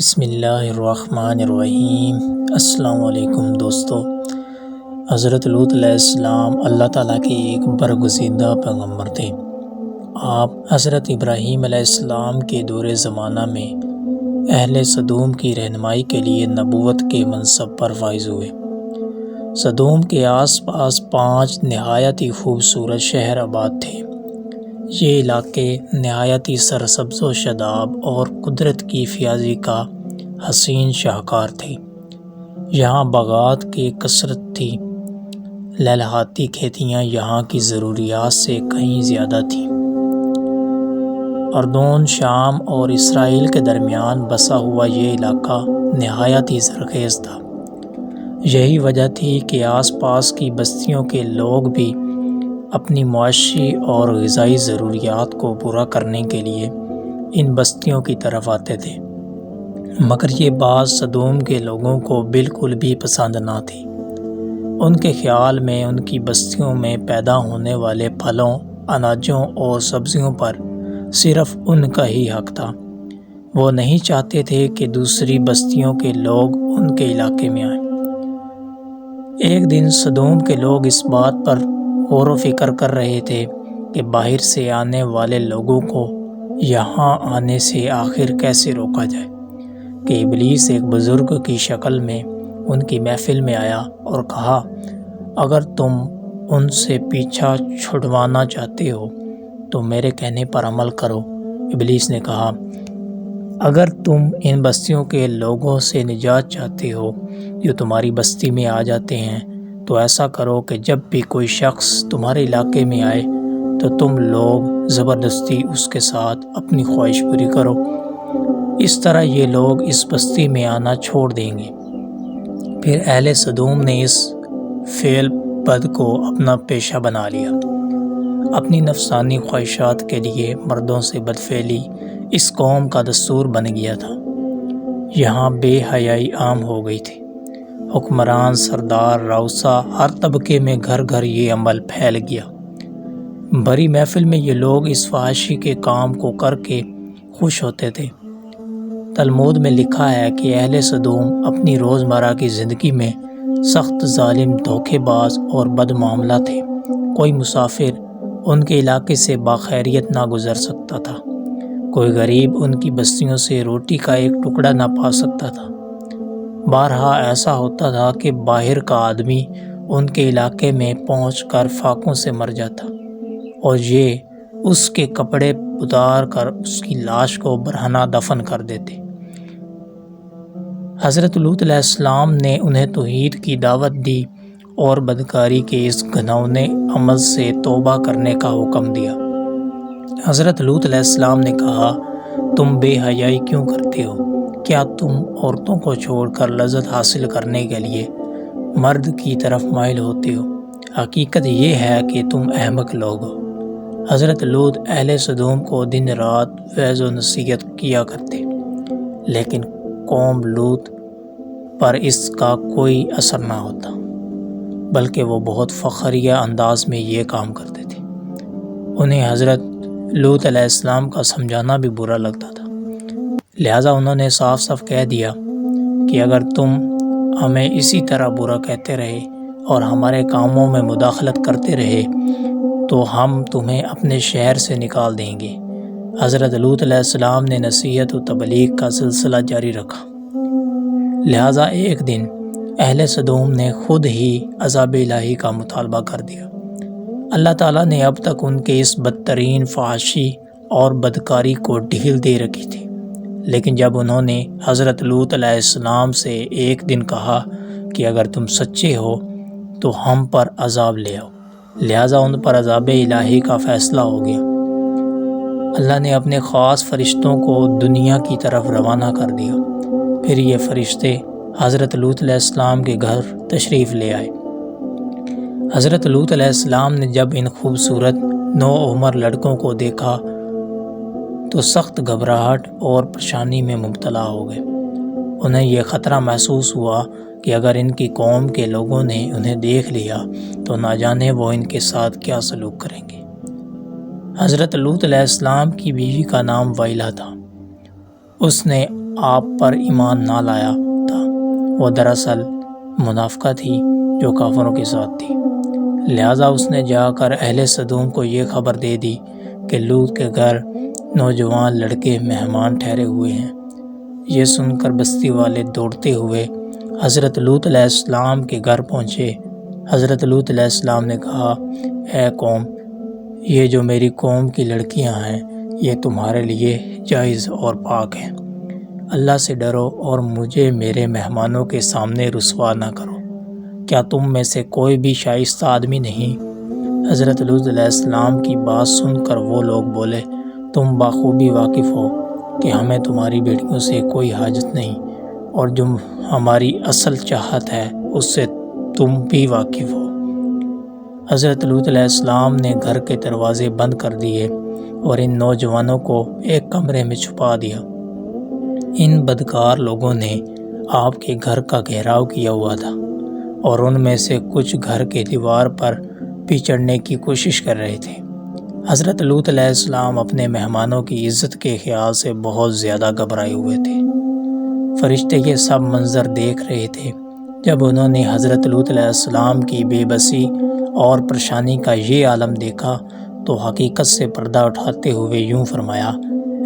بسم اللہ الرحمن الرحیم۔ السلام علیکم دوستو۔ حضرت لوط علیہ السلام اللہ تعالیٰ کے ایک برگزیدہ پیغمبر تھے۔ آپ حضرت ابراہیم علیہ السلام کے دور زمانہ میں اہل سدوم کی رہنمائی کے لیے نبوت کے منصب پر فائز ہوئے۔ سدوم کے آس پاس 5 نہایت ہی خوبصورت شہر آباد تھے۔ یہ علاقے نہایت ہی سرسبز و شاداب اور قدرت کی فیاضی کا حسین شاہکار تھے۔ یہاں باغات کی کثرت تھی، لہلہاتی کھیتیاں یہاں کی ضروریات سے کہیں زیادہ تھیں۔ اردن، شام اور اسرائیل کے درمیان بسا ہوا یہ علاقہ نہایت ہی زرخیز تھا۔ یہی وجہ تھی کہ آس پاس کی بستیوں کے لوگ بھی اپنی معاشی اور غذائی ضروریات کو پورا کرنے کے لیے ان بستیوں کی طرف آتے تھے، مگر یہ بات سدوم کے لوگوں کو بالکل بھی پسند نہ تھی۔ ان کے خیال میں ان کی بستیوں میں پیدا ہونے والے پھلوں، اناجوں اور سبزیوں پر صرف ان کا ہی حق تھا۔ وہ نہیں چاہتے تھے کہ دوسری بستیوں کے لوگ ان کے علاقے میں آئیں۔ ایک دن سدوم کے لوگ اس بات پر غور و فکر کر رہے تھے کہ باہر سے آنے والے لوگوں کو یہاں آنے سے آخر کیسے روکا جائے، کہ ابلیس ایک بزرگ کی شکل میں ان کی محفل میں آیا اور کہا، اگر تم ان سے پیچھا چھڑوانا چاہتے ہو تو میرے کہنے پر عمل کرو۔ ابلیس نے کہا، اگر تم ان بستیوں کے لوگوں سے نجات چاہتے ہو جو تمہاری بستی میں آ جاتے ہیں تو ایسا کرو کہ جب بھی کوئی شخص تمہارے علاقے میں آئے تو تم لوگ زبردستی اس کے ساتھ اپنی خواہش پوری کرو۔ اس طرح یہ لوگ اس بستی میں آنا چھوڑ دیں گے۔ پھر اہل سدوم نے اس فعل بد کو اپنا پیشہ بنا لیا۔ اپنی نفسانی خواہشات کے لیے مردوں سے بدفعلی اس قوم کا دستور بن گیا تھا۔ یہاں بے حیائی عام ہو گئی تھی۔ حکمران، سردار، راؤسا، ہر طبقے میں گھر گھر یہ عمل پھیل گیا۔ بڑی محفل میں یہ لوگ اس فحاشی کے کام کو کر کے خوش ہوتے تھے۔ تلمود میں لکھا ہے کہ اہل سدوم اپنی روزمرہ کی زندگی میں سخت ظالم، دھوکے باز اور بد معاملہ تھے۔ کوئی مسافر ان کے علاقے سے باخیریت نہ گزر سکتا تھا۔ کوئی غریب ان کی بستیوں سے روٹی کا ایک ٹکڑا نہ پا سکتا تھا۔ بارہا ایسا ہوتا تھا کہ باہر کا آدمی ان کے علاقے میں پہنچ کر فاقوں سے مر جاتا اور یہ اس کے کپڑے اتار کر اس کی لاش کو برہنہ دفن کر دیتے۔ حضرت لوط علیہ السلام نے انہیں توحید کی دعوت دی اور بدکاری کے اس گھناؤنے عمل سے توبہ کرنے کا حکم دیا۔ حضرت لوط علیہ السلام نے کہا، تم بے حیائی کیوں کرتے ہو؟ کیا تم عورتوں کو چھوڑ کر لذت حاصل کرنے کے لیے مرد کی طرف مائل ہوتے ہو؟ حقیقت یہ ہے کہ تم احمق لوگ ہو۔ حضرت لوط اہل سدوم کو دن رات وعظ و نصیحت کیا کرتے، لیکن قوم لوط پر اس کا کوئی اثر نہ ہوتا، بلکہ وہ بہت فخریہ انداز میں یہ کام کرتے تھے۔ انہیں حضرت لوط علیہ السلام کا سمجھانا بھی برا لگتا تھا، لہٰذا انہوں نے صاف صاف کہہ دیا کہ اگر تم ہمیں اسی طرح برا کہتے رہے اور ہمارے کاموں میں مداخلت کرتے رہے تو ہم تمہیں اپنے شہر سے نکال دیں گے۔ حضرت لوط علیہ السلام نے نصیحت و تبلیغ کا سلسلہ جاری رکھا، لہٰذا ایک دن اہل سدوم نے خود ہی عذاب الہی کا مطالبہ کر دیا۔ اللہ تعالیٰ نے اب تک ان کے اس بدترین فحاشی اور بدکاری کو ڈھیل دے رکھی تھی، لیکن جب انہوں نے حضرت لوط علیہ السلام سے ایک دن کہا کہ اگر تم سچے ہو تو ہم پر عذاب لے آؤ، لہٰذا ان پر عذاب الہی کا فیصلہ ہو گیا۔ اللہ نے اپنے خاص فرشتوں کو دنیا کی طرف روانہ کر دیا۔ پھر یہ فرشتے حضرت لوط علیہ السلام کے گھر تشریف لے آئے۔ حضرت لوط علیہ السلام نے جب ان خوبصورت نوعمر لڑکوں کو دیکھا تو سخت گھبراہٹ اور پریشانی میں مبتلا ہو گئے۔ انہیں یہ خطرہ محسوس ہوا کہ اگر ان کی قوم کے لوگوں نے انہیں دیکھ لیا تو نہ جانے وہ ان کے ساتھ کیا سلوک کریں گے۔ حضرت لوط علیہ السلام کی بیوی کا نام وائلہ تھا۔ اس نے آپ پر ایمان نہ لایا تھا، وہ دراصل منافقہ تھی جو کافروں کے ساتھ تھی۔ لہٰذا اس نے جا کر اہل سدوم کو یہ خبر دے دی کہ لوط کے گھر نوجوان لڑکے مہمان ٹھہرے ہوئے ہیں۔ یہ سن کر بستی والے دوڑتے ہوئے حضرت لوط علیہ السلام کے گھر پہنچے۔ حضرت لوط علیہ السلام نے کہا، اے قوم، یہ جو میری قوم کی لڑکیاں ہیں یہ تمہارے لیے جائز اور پاک ہیں۔ اللہ سے ڈرو اور مجھے میرے مہمانوں کے سامنے رسوا نہ کرو۔ کیا تم میں سے کوئی بھی شائستہ آدمی نہیں؟ حضرت لوط علیہ السلام کی بات سن کر وہ لوگ بولے، تم بخوبی واقف ہو کہ ہمیں تمہاری بیٹیوں سے کوئی حاجت نہیں، اور جو ہماری اصل چاہت ہے اس سے تم بھی واقف ہو۔ حضرت لوط علیہ السلام نے گھر کے دروازے بند کر دیے اور ان نوجوانوں کو ایک کمرے میں چھپا دیا۔ ان بدکار لوگوں نے آپ کے گھر کا گھیراؤ کیا ہوا تھا اور ان میں سے کچھ گھر کے دیوار پر بھی چڑھنے کی کوشش کر رہے تھے۔ حضرت لوط علیہ السلام اپنے مہمانوں کی عزت کے خیال سے بہت زیادہ گھبرائے ہوئے تھے۔ فرشتے یہ سب منظر دیکھ رہے تھے۔ جب انہوں نے حضرت لوط علیہ السلام کی بے بسی اور پریشانی کا یہ عالم دیکھا تو حقیقت سے پردہ اٹھاتے ہوئے یوں فرمایا،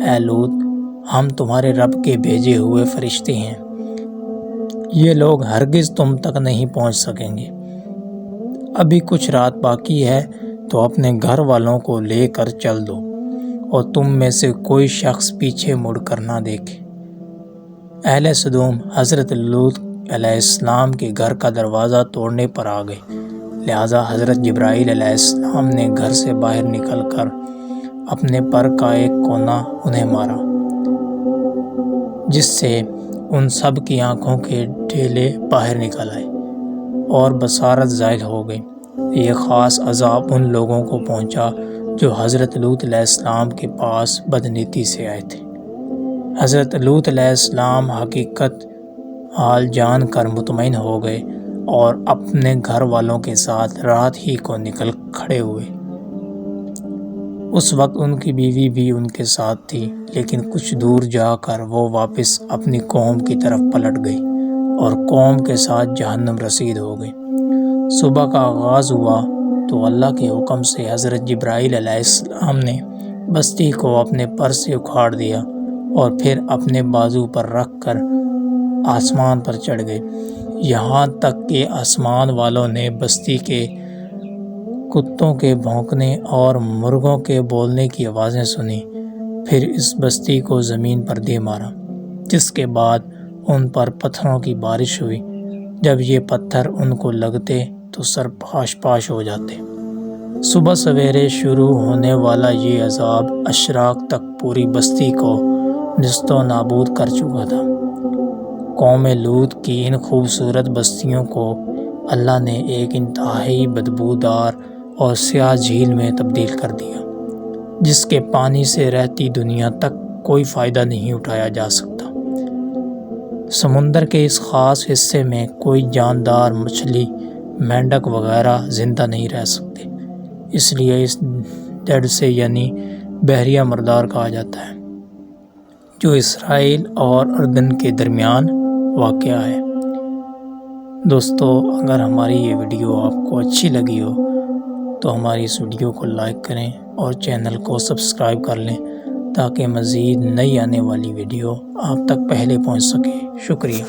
اے لوط، ہم تمہارے رب کے بھیجے ہوئے فرشتے ہیں، یہ لوگ ہرگز تم تک نہیں پہنچ سکیں گے۔ ابھی کچھ رات باقی ہے تو اپنے گھر والوں کو لے کر چل دو اور تم میں سے کوئی شخص پیچھے مڑ کر نہ دیکھے۔ اہل سدوم حضرت لوط علیہ السلام کے گھر کا دروازہ توڑنے پر آ گئے، لہٰذا حضرت جبرائیل علیہ السلام نے گھر سے باہر نکل کر اپنے پر کا ایک کونا انہیں مارا، جس سے ان سب کی آنکھوں کے ڈھیلے باہر نکل آئے اور بصارت زائل ہو گئی۔ یہ خاص عذاب ان لوگوں کو پہنچا جو حضرت لوط علیہ السلام کے پاس بدنیتی سے آئے تھے۔ حضرت لوط علیہ السلام حقیقت حال جان کر مطمئن ہو گئے اور اپنے گھر والوں کے ساتھ رات ہی کو نکل کھڑے ہوئے۔ اس وقت ان کی بیوی بھی ان کے ساتھ تھی، لیکن کچھ دور جا کر وہ واپس اپنی قوم کی طرف پلٹ گئی اور قوم کے ساتھ جہنم رسید ہو گئی۔ صبح کا آغاز ہوا تو اللہ کے حکم سے حضرت جبرائیل علیہ السلام نے بستی کو اپنے پر سے اکھاڑ دیا اور پھر اپنے بازو پر رکھ کر آسمان پر چڑھ گئے، یہاں تک کہ آسمان والوں نے بستی کے کتوں کے بھونکنے اور مرغوں کے بولنے کی آوازیں سنی۔ پھر اس بستی کو زمین پر دے مارا، جس کے بعد ان پر پتھروں کی بارش ہوئی۔ جب یہ پتھر ان کو لگتے تو سر پاش پاش ہو جاتے۔ صبح سویرے شروع ہونے والا یہ عذاب اشراق تک پوری بستی کو نیست و نابود کر چکا تھا۔ قوم لوط کی ان خوبصورت بستیوں کو اللہ نے ایک انتہائی بدبودار اور سیاہ جھیل میں تبدیل کر دیا، جس کے پانی سے رہتی دنیا تک کوئی فائدہ نہیں اٹھایا جا سکتا۔ سمندر کے اس خاص حصے میں کوئی جاندار مچھلی، مینڈک وغیرہ زندہ نہیں رہ سکتے، اس لیے اس ڈیڈ سے یعنی بحریہ مردار کہا جاتا ہے، جو اسرائیل اور اردن کے درمیان واقع ہے۔ دوستو، اگر ہماری یہ ویڈیو آپ کو اچھی لگی ہو تو ہماری اس ویڈیو کو لائک کریں اور چینل کو سبسکرائب کر لیں تاکہ مزید نئی آنے والی ویڈیو آپ تک پہلے پہنچ سکے۔ شکریہ۔